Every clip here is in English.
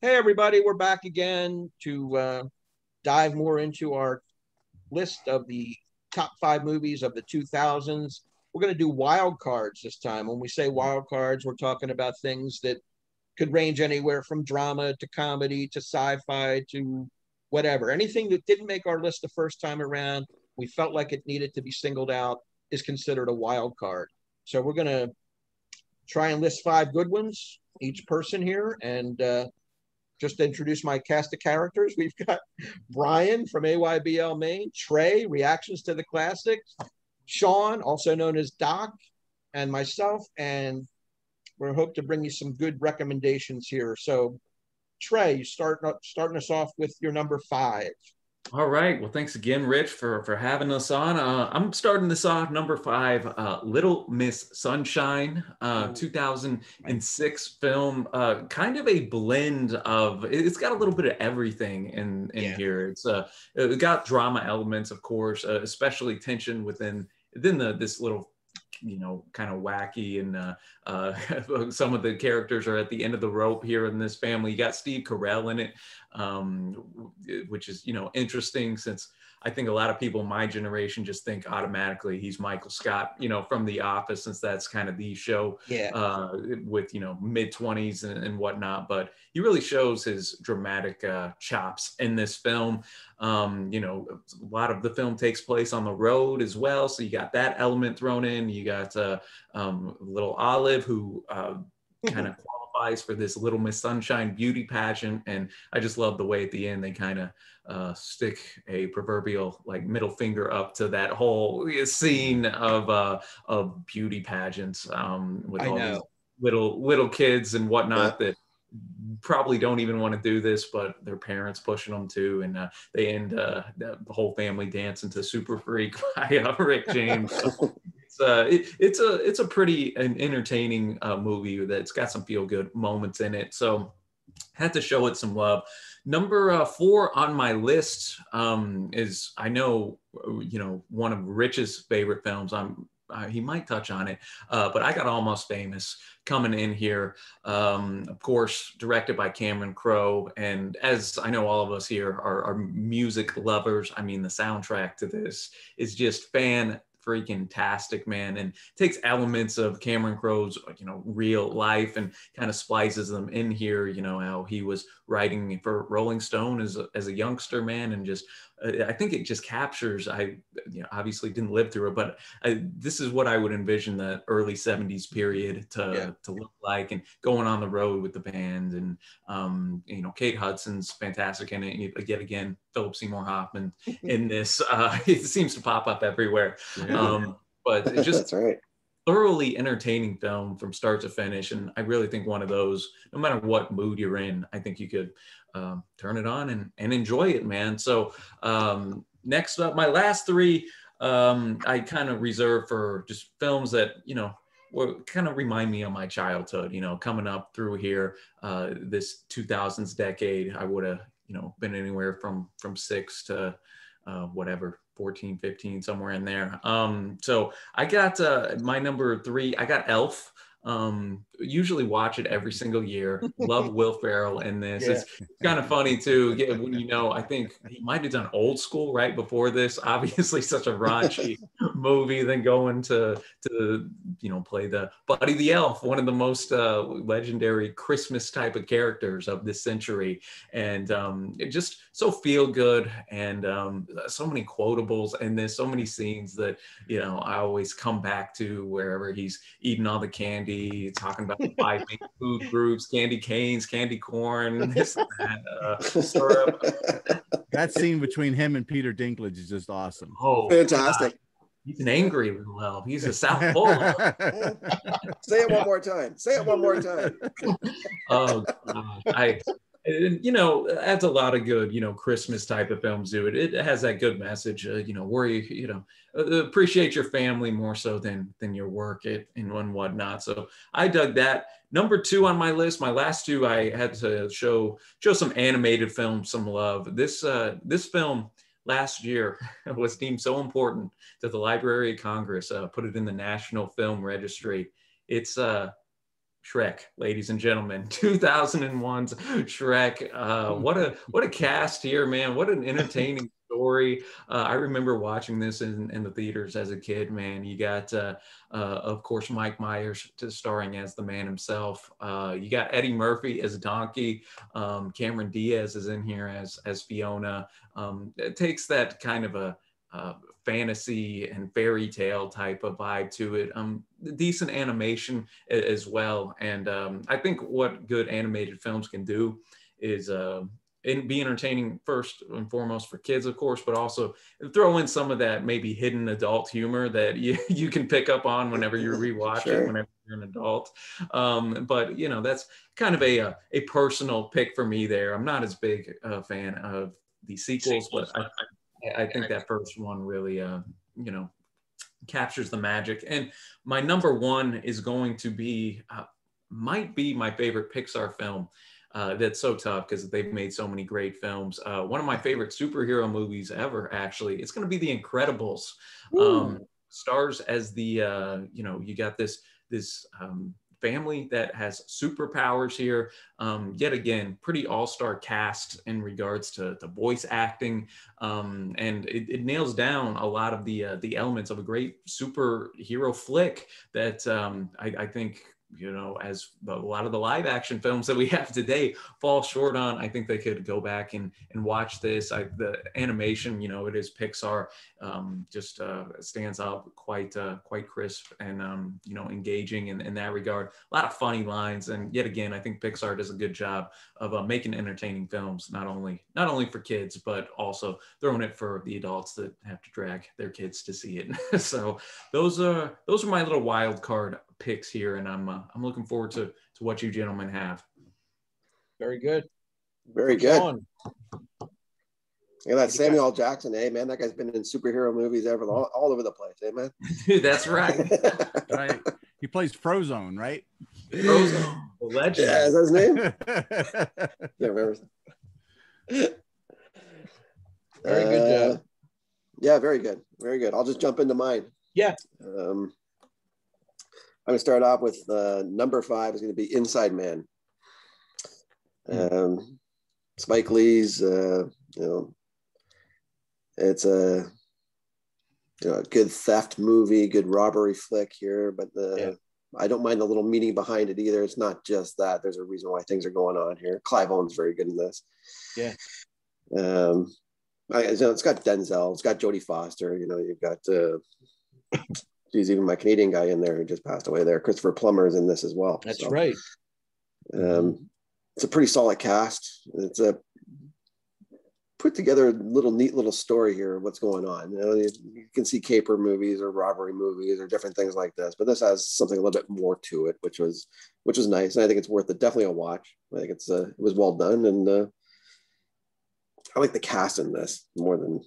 Hey, everybody, we're back again to dive more into our list of the top 5 movies of the 2000s. We're going to do wild cards this time. When we say wild cards, we're talking about things that could range anywhere from drama to comedy to sci-fi to whatever. Anything that didn't make our list the first time around, we felt like it needed to be singled out, is considered a wild card. So we're going to try and list 5 good ones, each person here, and just to introduce my cast of characters, we've got Brian from AYBL Maine, Trey, Reactions to the Classics, Shawn, also known as Doc, and myself, and we hope to bring you some good recommendations here. So, Trey, you starting us off with your number 5. All right. Well, thanks again, Rich, for having us on. I'm starting this off number 5, Little Miss Sunshine, 2006 film. Kind of a blend of. It's got a little bit of everything in here. It got drama elements, of course, especially tension within this little, kind of wacky, and some of the characters are at the end of the rope here in this family. You got Steve Carell in it, which is, interesting, since I think a lot of people in my generation just think automatically he's Michael Scott, from The Office, since that's kind of the show, with, mid-20s and whatnot. But he really shows his dramatic chops in this film. A lot of the film takes place on the road as well. So you got that element thrown in. You got little Olive, who kind of qualifies for this Little Miss Sunshine beauty pageant. And I just love the way at the end they kind of stick a proverbial middle finger up to that whole scene of beauty pageants, with all these little kids and whatnot that probably don't even want to do this, but their parents pushing them to, and they end the whole family dancing to Super Freak by Rick James. It's a pretty entertaining movie that's got some feel good moments in it. So had to show it some love. Number 4 on my list is, I know, one of Rich's favorite films. He might touch on it, but I got Almost Famous coming in here. Of course, directed by Cameron Crowe. And as I know all of us here are music lovers, I mean, the soundtrack to this is just freaking tastic, man, and takes elements of Cameron Crowe's real life and kind of splices them in here. How he was writing for Rolling Stone as a youngster, man, and just I think it just captures. I obviously didn't live through it, but this is what I would envision the early 70s period to look like, and going on the road with the band. And Kate Hudson's fantastic in it. Yet again, Philip Seymour Hoffman in this. It seems to pop up everywhere. But it just, that's right, thoroughly entertaining film from start to finish. And I really think one of those, no matter what mood you're in, I think you could turn it on and enjoy it, man. So next up, my last 3, I kind of reserve for just films that, kind of remind me of my childhood, coming up through here, this 2000s decade. I would have, been anywhere from 6 to whatever, 14, 15, somewhere in there. So I got my number 3, I got Elf. Usually watch it every single year. Love Will Ferrell in this. It's kind of funny too, when I think he might have done Old School right before this. Obviously such a raunchy movie, then going to play the Buddy the Elf, one of the most legendary Christmas type of characters of this century. And it just so feel good, and so many quotables in this, so many scenes that I always come back to, wherever he's eating all the candy, talking about the 5 main food groups: candy canes, candy corn, this and that, syrup. That scene between him and Peter Dinklage is just awesome. Oh, fantastic. He's an angry little elf. He's a South Pole. Say it one more time. Say it one more time. Oh, God. Adds a lot of good, Christmas type of films do it. It has that good message, worry, appreciate your family more so than your work and whatnot. So I dug that. Number 2 on my list, my last 2, I had to show some animated films some love. This film last year was deemed so important that the Library of Congress put it in the National Film Registry. It's Shrek, ladies and gentlemen, 2001's Shrek. What a cast here, man. What an entertaining story. I remember watching this in the theaters as a kid, man. You got, of course, Mike Myers starring as the man himself. You got Eddie Murphy as Donkey. Cameron Diaz is in here as Fiona. It takes that kind of a fantasy and fairy tale type of vibe to it. Decent animation as well. And I think what good animated films can do is be entertaining first and foremost for kids, of course, but also throw in some of that maybe hidden adult humor that you can pick up on whenever you rewatch it, whenever you're an adult. But you know, that's kind of a personal pick for me there. I'm not as big a fan of the sequels, but I think that first one really, you know, captures the magic. And my number one is going to be, might be my favorite Pixar film. That's so tough because they've made so many great films. One of my favorite superhero movies ever, actually, it's going to be The Incredibles. Stars as the, you know, you got this family that has superpowers here. Yet again, pretty all-star cast in regards to voice acting, and it nails down a lot of the elements of a great superhero flick that I think, you know, as a lot of the live action films that we have today fall short on. I think they could go back and watch this. The animation, you know, it is Pixar, just stands out quite crisp and, you know, engaging in that regard. A lot of funny lines. And yet again, I think Pixar does a good job of making entertaining films, not only for kids, but also throwing it for the adults that have to drag their kids to see it. So those are my little wild card picks here, and I'm looking forward to what you gentlemen have. Very good. Very good. Shawn. Yeah, that Samuel L. Jackson, hey man, that guy's been in superhero movies all over the place, hey man. Dude, that's right. Right. He plays Frozone, right? Frozone, the legend. Yeah, is that his name? Yeah, remember. Very good job. Yeah, very good. Very good. I'll just jump into mine. Yeah. I'm going to start off with number 5 is going to be Inside Man. Spike Lee's, you know, it's a good theft movie, good robbery flick here, but I don't mind the little meaning behind it either. It's not just that. There's a reason why things are going on here. Clive Owen's very good in this. Yeah. It's got Denzel, it's got Jodie Foster, you know, you've got geez, even my Canadian guy in there who just passed away there, Christopher Plummer's in this as well. That's right. It's a pretty solid cast. It's a put together neat little story here of what's going on. You know, you can see caper movies or robbery movies or different things like this, but this has something a little bit more to it, which was nice. And I think it's worth definitely a watch. I think it was well done, and I like the cast in this more than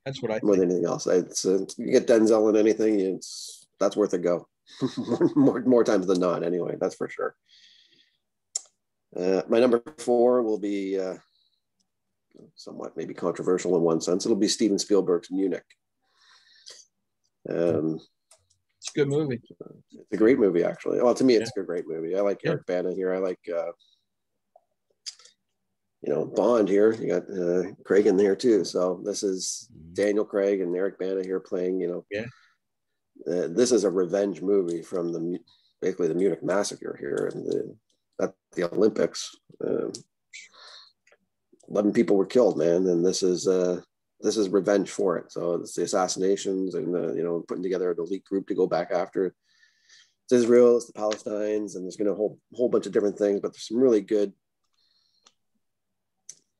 that's what I think. More than anything else. You get Denzel in anything, that's worth a go. more times than not, anyway. That's for sure. My number 4 will be somewhat maybe controversial in one sense. It'll be Steven Spielberg's Munich. It's a good movie. It's a great movie, actually. Well, to me, it's a great movie. I like Eric Bana here. I like you know, Bond here. You got Craig in there too. So this is Daniel Craig and Eric Bana here playing, you know, this is a revenge movie from basically the Munich massacre here and at the Olympics. 11 people were killed, man. And this is revenge for it. So it's the assassinations and you know, putting together an elite group to go back after. It's Israel, it's the Palestinians, and there's been a whole bunch of different things, but there's some really good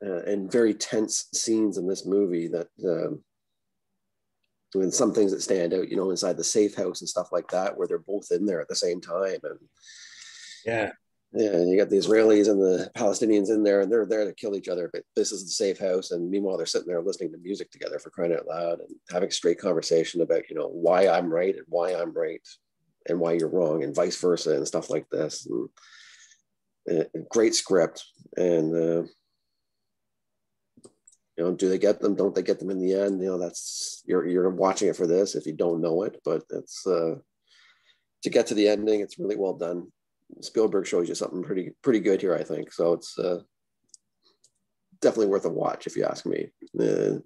and very tense scenes in this movie that and some things that stand out, you know, inside the safe house and stuff like that, where they're both in there at the same time. And you got the Israelis and the Palestinians in there, and they're there to kill each other, but this is the safe house. And meanwhile, they're sitting there listening to music together, for crying out loud, and having a straight conversation about, you know, why I'm right and why I'm right and why you're wrong, and vice versa, and stuff like this. And great script. And you know, do they get them? Don't they get them in the end? You know, that's you're watching it for this if you don't know it, but it's to get to the ending, it's really well done. Spielberg shows you something pretty good here, I think. So it's definitely worth a watch if you ask me.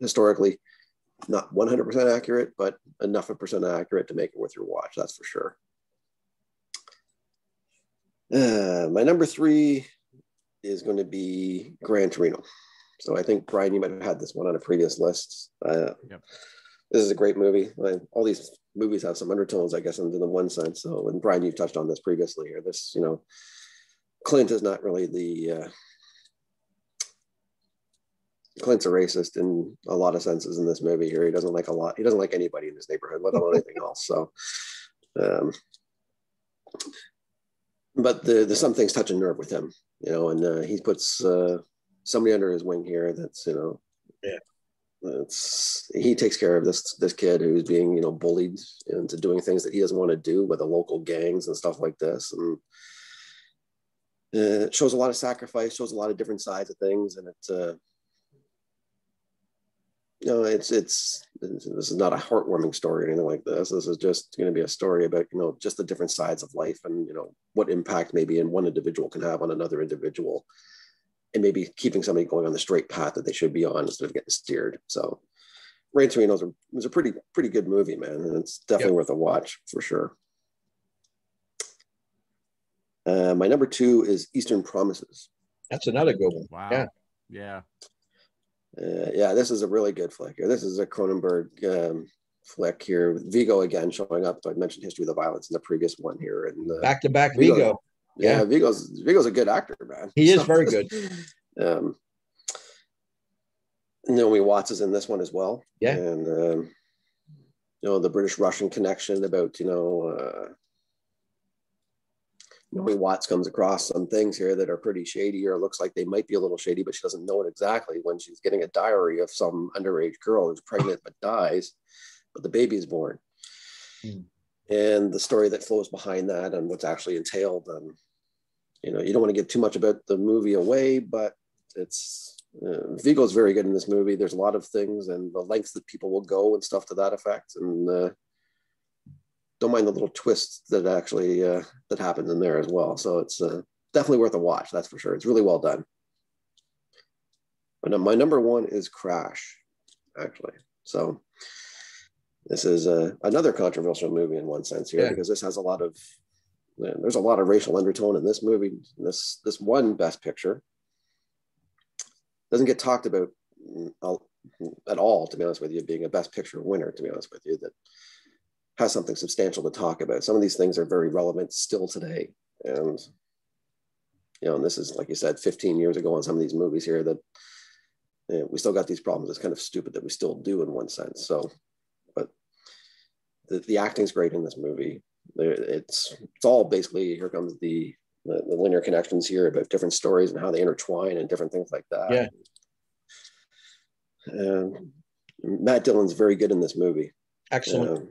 Historically, not 100% accurate, but enough of percent accurate to make it worth your watch. That's for sure. My number 3 is going to be Gran Torino. So I think, Brian, you might have had this one on a previous list. Yep. This is a great movie. All these movies have some undertones, I guess, in the one sense. So, and Brian, you've touched on this previously here. This, Clint is not really Clint's a racist in a lot of senses in this movie here. He doesn't like anybody in his neighborhood, let alone anything else. So, but the some things touch a nerve with him, and he puts somebody under his wing here that's, he takes care of this kid who's being, bullied into doing things that he doesn't want to do with the local gangs and stuff like this. And it shows a lot of sacrifice, shows a lot of different sides of things. And this is not a heartwarming story or anything like this. This is just going to be a story about, just the different sides of life and, what impact maybe one individual can have on another individual, and maybe keeping somebody going on the straight path that they should be on instead of getting steered. So Gran Torino was a pretty good movie, man. And it's definitely worth a watch for sure. My number 2 is Eastern Promises. That's another good one. Wow. Yeah. This is a really good flick here. This is a Cronenberg flick here. Vigo again showing up. I mentioned History of the Violence in the previous one here. And back-to-back Vigo. Yeah, Vigo's a good actor, man. He is very good. Naomi Watts is in this one as well. Yeah. And the British-Russian connection about, Naomi Watts comes across some things here that are pretty shady, or looks like they might be a little shady, but she doesn't know it exactly when she's getting a diary of some underage girl who's pregnant but dies, but the baby is born. And the story that flows behind that and what's actually entailed. You don't want to give too much about the movie away, but it's Vigo's very good in this movie. There's a lot of things and the lengths that people will go and stuff to that effect. And don't mind the little twists that actually that happens in there as well. So it's definitely worth a watch. That's for sure. It's really well done. But my number 1 is Crash, actually. So this is another controversial movie in one sense here, because this has there's a lot of racial undertone in this movie. This one Best Picture doesn't get talked about at all, to be honest with you, being a Best Picture winner, to be honest with you, that has something substantial to talk about. Some of these things are very relevant still today. And, and this is, like you said, 15 years ago on some of these movies here that we still got these problems. It's kind of stupid that we still do in one sense. So, but the acting's great in this movie. It's all basically, here comes the linear connections here about different stories and how they intertwine and different things like that. Matt Dillon's very good in this movie. Excellent.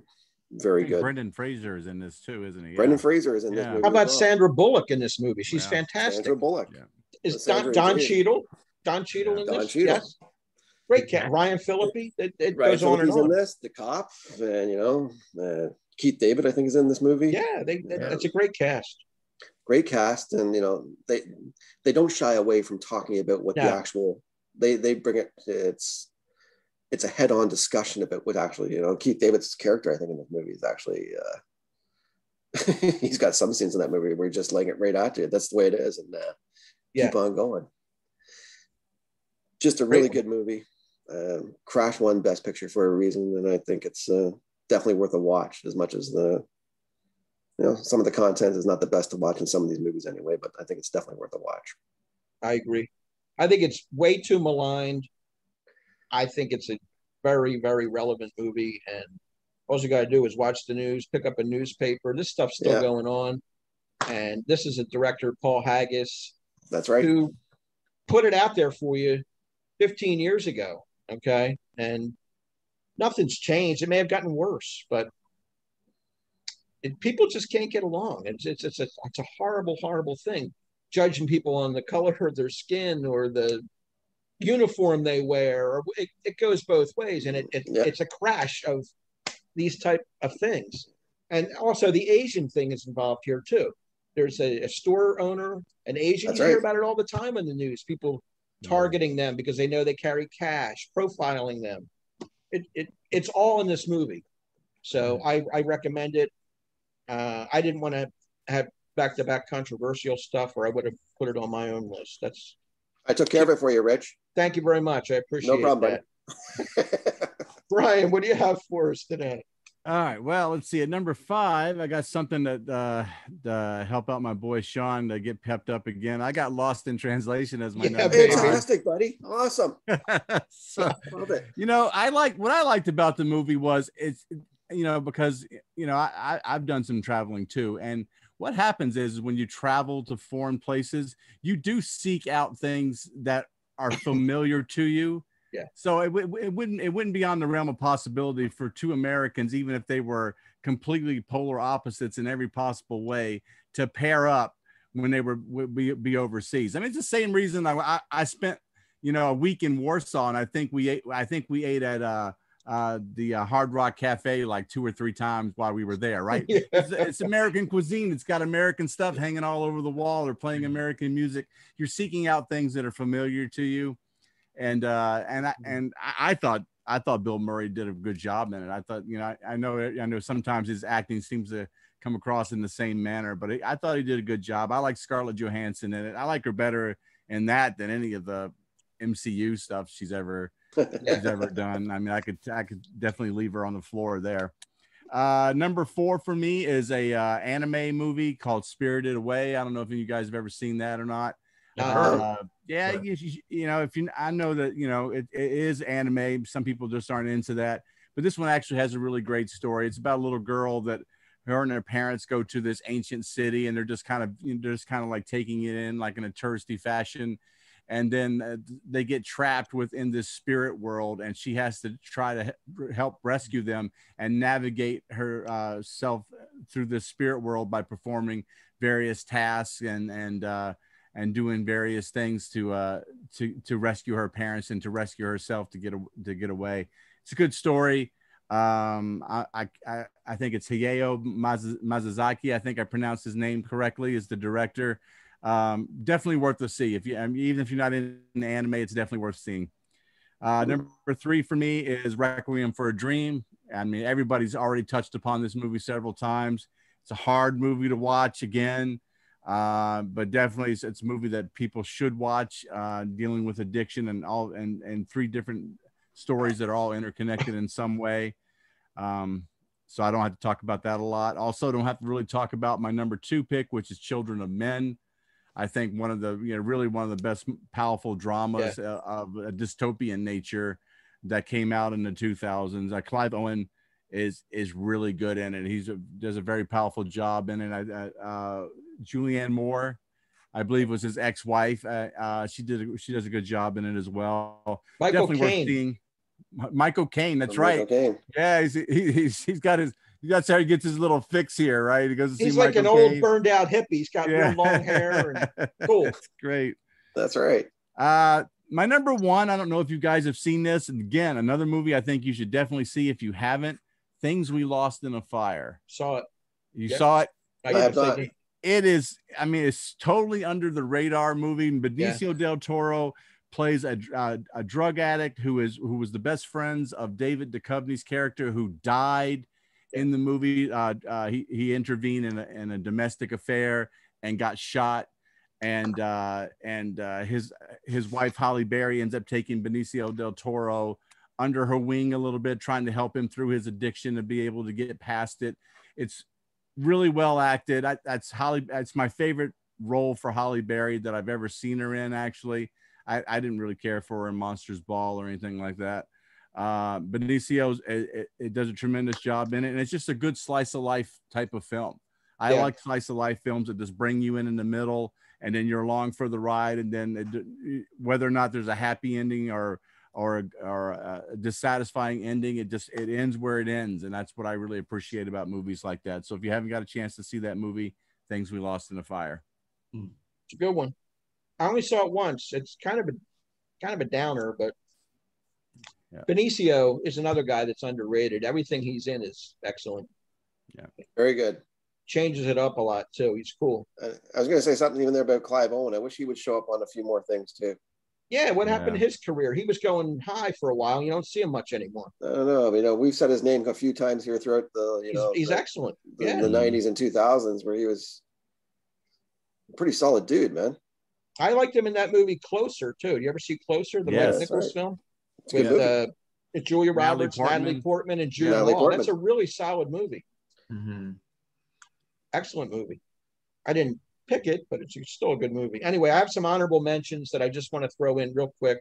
Very good. Brendan Fraser is in this too, isn't he? Brendan Fraser is in this movie. How about Sandra Bullock in this movie? She's fantastic. Sandra Bullock. Is Don Cheadle? Don Cheadle in this? Cheadle. Yes. Great cat. Ryan Phillippe. It Ryan goes on and on. in this, the cop, and Keith David, I think, is in this movie. Yeah, that's a great cast. Great cast, and they don't shy away from talking about what the actual they bring it. It's a head-on discussion about what actually, Keith David's character, I think, in this movie is actually he's got some scenes in that movie where he's just laying it right at you. That's the way it is, and keep on going. Just a really good movie. Crash won Best Picture for a reason, and I think it's definitely worth a watch. As much as some of the content is not the best to watch in some of these movies anyway, but I think it's definitely worth a watch. I agree. I think it's way too maligned. I think it's a very, very relevant movie, and all you got to do is watch the news, pick up a newspaper. This stuff's still going on, and this is a director, Paul Haggis. That's right. Who put it out there for you 15 years ago, okay? And nothing's changed. It may have gotten worse, but people just can't get along. It's a horrible, horrible thing, judging people on the color of their skin or the uniform they wear, or it goes both ways, and it's a crash of these type of things. And also the Asian thing is involved here too. there's a store owner, an Asian. That's You hear right. about it all the time in the news. People targeting them because they know they carry cash, profiling them. It's all in this movie. So I recommend it. I didn't want to have back-to-back controversial stuff, or I would have put it on my own list. I took care of it for you, Rich. Thank you very much. I appreciate No problem, that. Brian, what do you have for us today? All right. Well, let's see. At number 5, I got something that to help out my boy Shawn to get pepped up again. I got Lost in Translation as my number 5. Fantastic, buddy. Awesome. So, love it. You know, what I liked about the movie was it's, you know, because, you know, I've done some traveling too. And what happens is when you travel to foreign places, you do seek out things that are familiar to you. Yeah. So it wouldn't be on the realm of possibility for two Americans, even if they were completely polar opposites in every possible way, to pair up when they would be overseas. I mean, it's the same reason I spent, you know, a week in Warsaw, and I think we ate at the Hard Rock Cafe like 2 or 3 times while we were there, right? Yeah. It's American cuisine. It's got American stuff hanging all over the wall. They're playing American music. You're seeking out things that are familiar to you. And I thought Bill Murray did a good job in it. I thought, you know, I know sometimes his acting seems to come across in the same manner, but I thought he did a good job. I like Scarlett Johansson in it. I like her better in that than any of the MCU stuff she's ever done. I mean, I could definitely leave her on the floor there. Number 4 for me is a anime movie called Spirited Away. I don't know if you guys have ever seen that or not. Yeah, you know, I know that, you know, it is anime. Some people just aren't into that, but this one actually has a really great story. It's about a little girl that her and her parents go to this ancient city, and they're just kind of like taking it in like in a touristy fashion. And then they get trapped within this spirit world, and she has to try to help rescue them and navigate her self through the spirit world by performing various tasks and doing various things to rescue her parents and to rescue herself to get away. It's a good story. I think it's Hayao Miyazaki. I think I pronounced his name correctly, is the director. Definitely worth to see. Even if you're not in anime, it's definitely worth seeing. Number 3 for me is Requiem for a Dream. I mean, everybody's already touched upon this movie several times. It's a hard movie to watch again. But definitely it's a movie that people should watch, dealing with addiction and 3 different stories that are all interconnected in some way. So I don't have to talk about that a lot. Also, don't have to really talk about my number 2 pick, which is Children of Men. I think really one of the best powerful dramas of a dystopian nature that came out in the 2000s. Clive Owen is really good in it. Does a very powerful job in it. Julianne Moore, I believe, was his ex-wife. She does a good job in it as well. Michael Definitely Caine. worth seeing. Michael Caine, that's Michael right. Caine. Yeah, that's how he gets his little fix here, right? He goes to see He's like Michael an Caine. old burned out hippie. He's got real long hair and cool. That's great. That's right. My number 1, I don't know if you guys have seen this. And again, another movie I think you should definitely see if you haven't. Things We Lost in a Fire. Saw it. You saw it? I have not. It is, I mean, it's totally under the radar movie. Benicio del Toro plays a drug addict who was the best friends of David Duchovny's character, who died in the movie. He intervened in a domestic affair and got shot. And his wife Holly Berry ends up taking Benicio del Toro under her wing a little bit, trying to help him through his addiction to be able to get past it. It's really well acted. That's my favorite role for Holly Berry that I've ever seen her in. Actually, I didn't really care for her in Monsters Ball or anything like that. Benicio, it does a tremendous job in it, and it's just a good slice of life type of film. I like slice of life films that just bring you in the middle, and then you're along for the ride, and then whether or not there's a happy ending or a dissatisfying ending, it ends where it ends. And that's what I really appreciate about movies like that. So if you haven't got a chance to see that movie, Things We Lost in the Fire. It's a good one. I only saw it once. It's kind of a downer, but Benicio is another guy that's underrated. Everything he's in is excellent. Yeah. Very good. changes it up a lot too. He's cool. I was going to say something even there about Clive Owen. I wish he would show up on a few more things too. Yeah, what happened to his career? He was going high for a while. You don't see him much anymore. I don't know. You know, we've said his name a few times here throughout the, he's excellent. The 90s and 2000s, where he was a pretty solid dude, man. I liked him in that movie Closer too. Do you ever see Closer, the Mike Nichols film? With Julia Roberts, Natalie Portman, and Juno. Oh, that's a really solid movie. Mm-hmm. Excellent movie. I didn't pick it, but it's still a good movie. Anyway, I have some honorable mentions that I just want to throw in real quick.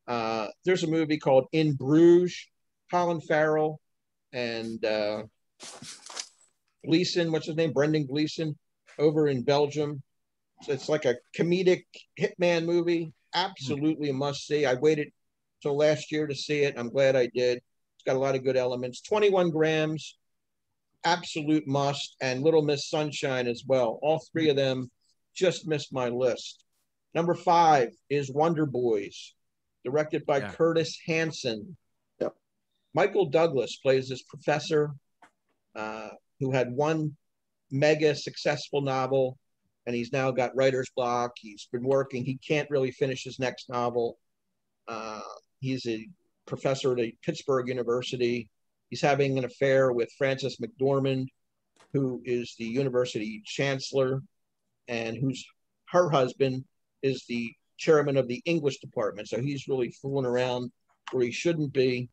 There's a movie called In Bruges, Colin Farrell and Gleeson, what's his name? Brendan Gleeson, over in Belgium. So it's like a comedic hitman movie. Absolutely a must see. I waited till last year to see it. I'm glad I did. It's got a lot of good elements. 21 Grams, absolute must, and Little Miss Sunshine as well. All three of them just missed my list. Number 5 is Wonder Boys, directed by Curtis Hanson. Yep. Michael Douglas plays this professor who had one mega successful novel, and he's now got writer's block. He's been working. He can't really finish his next novel. He's a professor at Pittsburgh University. He's having an affair with Frances McDormand, who is the university chancellor, and her husband is the chairman of the English department. So he's really fooling around where he shouldn't be.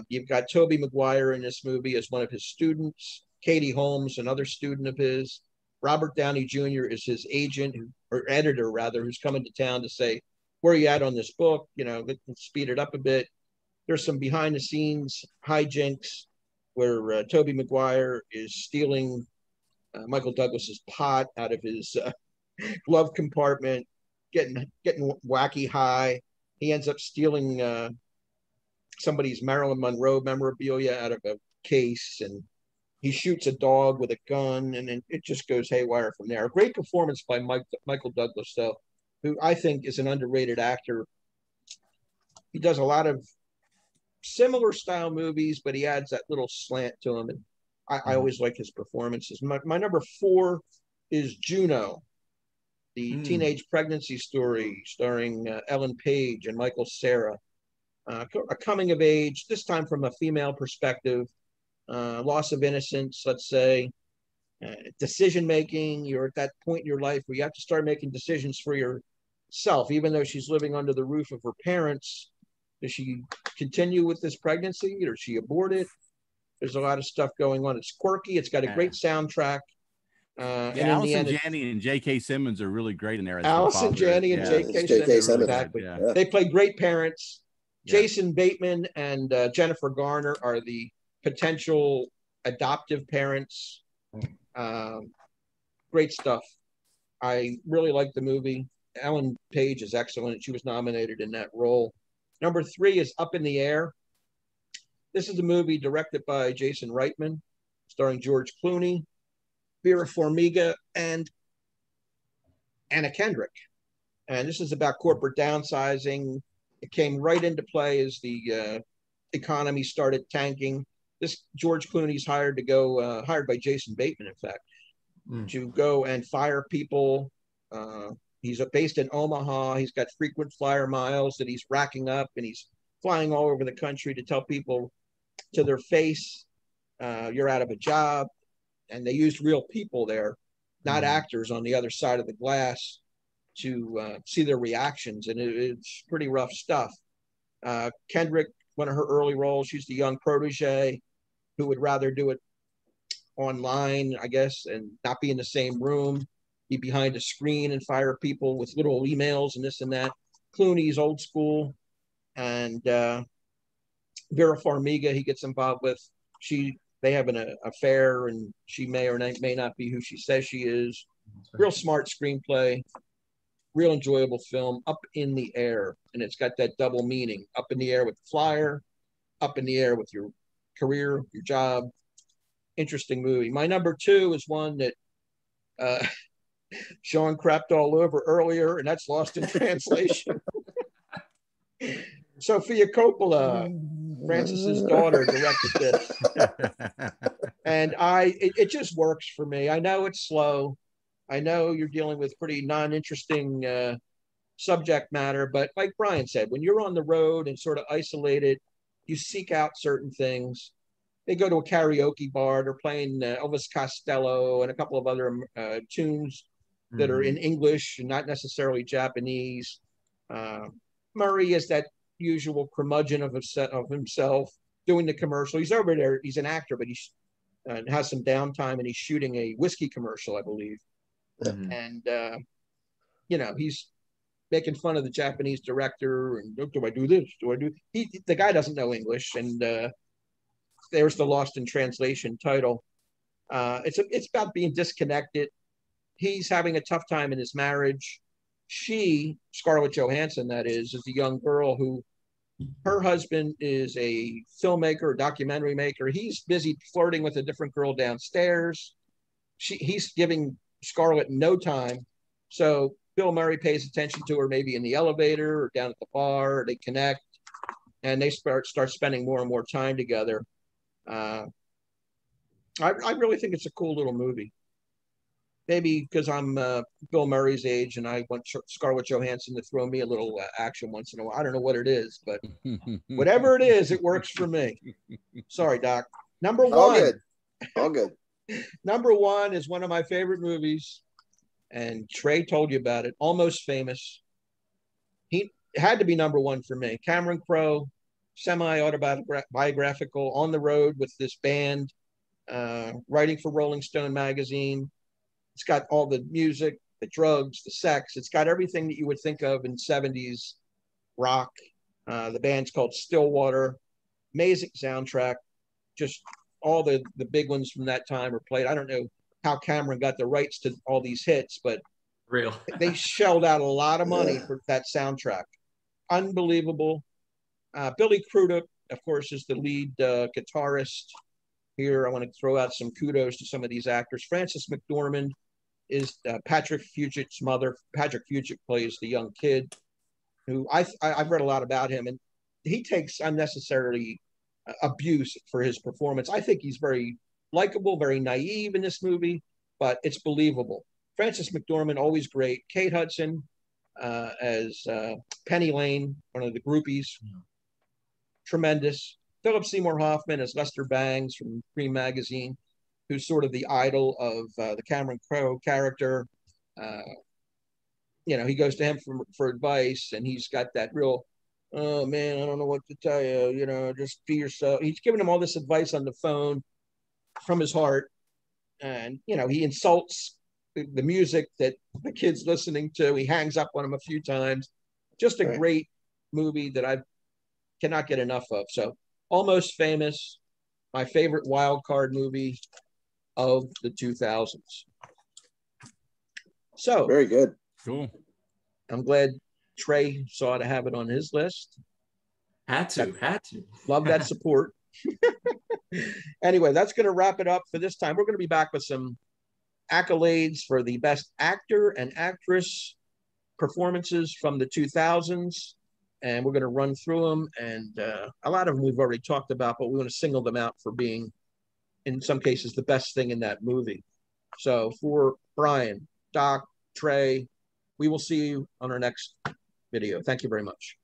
You've got Tobey Maguire in this movie as one of his students. Katie Holmes, another student of his. Robert Downey Jr. is his agent, or editor rather, who's coming to town to say, where are you at on this book? You know, let's speed it up a bit. There's some behind the scenes hijinks where Tobey Maguire is stealing Michael Douglas's pot out of his glove compartment, getting wacky high. He ends up stealing somebody's Marilyn Monroe memorabilia out of a case, and he shoots a dog with a gun, and then it just goes haywire from there. A great performance by Michael Douglas, though, who I think is an underrated actor. He does a lot of similar style movies, but he adds that little slant to them, and I always like his performances. My number 4 is Juno, the teenage pregnancy story starring Ellen Page and Michael Cera. A coming of age, this time from a female perspective, loss of innocence, let's say, decision making. You're at that point in your life where you have to start making decisions for yourself, even though she's living under the roof of her parents. Does she continue with this pregnancy, or does she abort it? There's a lot of stuff going on. It's quirky. It's got a great soundtrack. And Allison Janney and J.K. Simmons are really great in there. Allison Janney and J.K. Simmons, exactly. Yeah. They play great parents. Jason Bateman and Jennifer Garner are the potential adoptive parents. Great stuff. I really like the movie. Ellen Page is excellent. She was nominated in that role. Number 3 is Up in the Air. This is a movie directed by Jason Reitman, starring George Clooney, Vera Farmiga, and Anna Kendrick. And this is about corporate downsizing. It came right into play as the economy started tanking. This George Clooney's hired by Jason Bateman, in fact, to go and fire people. He's based in Omaha. He's got frequent flyer miles that he's racking up, and he's flying all over the country to tell people to their face, you're out of a job. And they used real people there, not actors on the other side of the glass, to see their reactions. And it's pretty rough stuff. Kendrick, one of her early roles, she's the young protege who would rather do it online, I guess, and not be in the same room, be behind a screen and fire people with little emails and this and that. Clooney's old school. And Vera Farmiga, he gets involved with. They have an affair, and she may or may not be who she says she is. Real smart screenplay, real enjoyable film. Up in the Air, and it's got that double meaning. Up in the air with the flyer, up in the air with your career, your job. Interesting movie. My number 2 is one that Sean crapped all over earlier, and that's Lost in Translation. Sofia Coppola, Francis's daughter, directed this. And it just works for me. I know it's slow. I know you're dealing with pretty non-interesting subject matter, but like Brian said, when you're on the road and sort of isolated, you seek out certain things. They go to a karaoke bar. They're playing Elvis Costello and a couple of other tunes that are in English and not necessarily Japanese. Murray is that usual curmudgeon of himself doing the commercial. He's over there. He's an actor, but he's has some downtime and he's shooting a whiskey commercial, I believe. And, you know, he's making fun of the Japanese director. And do I do this? Do I do? The guy doesn't know English. And there's the Lost in Translation title. It's about being disconnected. He's having a tough time in his marriage. She, Scarlett Johansson, that is a young girl who her husband is a filmmaker, documentary maker. He's busy flirting with a different girl downstairs. He's giving Scarlett no time. So Bill Murray pays attention to her maybe in the elevator or down at the bar. They connect and they start spending more and more time together. I really think it's a cool little movie. Maybe because I'm Bill Murray's age and I want Scarlett Johansson to throw me a little action once in a while. I don't know what it is, but whatever it is, it works for me. Sorry, Doc. Number one. All good. All good. Number one is one of my favorite movies, and Trey told you about it. Almost Famous. He had to be number one for me. Cameron Crowe, semi-autobiographical, on the road with this band, writing for Rolling Stone magazine. It's got all the music, the drugs, the sex. It's got everything that you would think of in 70s rock. The band's called Stillwater. Amazing soundtrack. Just all the big ones from that time were played. I don't know how Cameron got the rights to all these hits, but they shelled out a lot of money for that soundtrack. Unbelievable. Billy Crudup, of course, is the lead guitarist. Here, I want to throw out some kudos to some of these actors. Frances McDormand is Patrick Fugit's mother. Patrick Fugit plays the young kid, who I've read a lot about him, and he takes unnecessarily abuse for his performance. I think he's very likable, very naive in this movie, but it's believable. Frances McDormand, always great. Kate Hudson as Penny Lane, one of the groupies, tremendous. Philip Seymour Hoffman as Lester Bangs from Cream Magazine, who's sort of the idol of the Cameron Crowe character. You know, he goes to him for advice, and he's got that real, oh man, I don't know what to tell you, you know, just be yourself. He's giving him all this advice on the phone from his heart. And, you know, he insults the music that the kid's listening to. He hangs up on him a few times. Just a great movie that I cannot get enough of. So, Almost Famous, my favorite wild card movie of the 2000s. So very good. Cool. I'm glad Trey saw to have it on his list. Had to. Love that support. Anyway, that's going to wrap it up for this time. We're going to be back with some accolades for the best actor and actress performances from the 2000s. And we're going to run through them. And a lot of them we've already talked about, but we want to single them out for being, in some cases, the best thing in that movie. So for Brian, Doc, Trey, we will see you on our next video. Thank you very much.